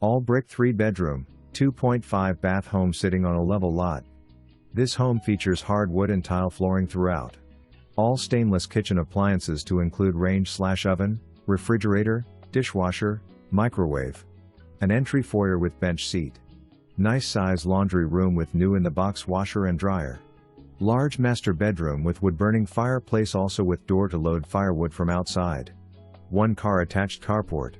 All brick 3-bedroom, 2.5 bath home sitting on a level lot. This home features hardwood and tile flooring throughout. All stainless kitchen appliances to include range/oven, refrigerator, dishwasher, microwave. An entry foyer with bench seat. Nice size laundry room with new in-the-box washer and dryer. Large master bedroom with wood-burning fireplace, also with door to load firewood from outside. 1 car attached carport.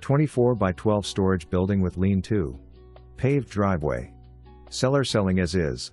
24 by 12 storage building with lean-to. Paved driveway. Seller selling as is.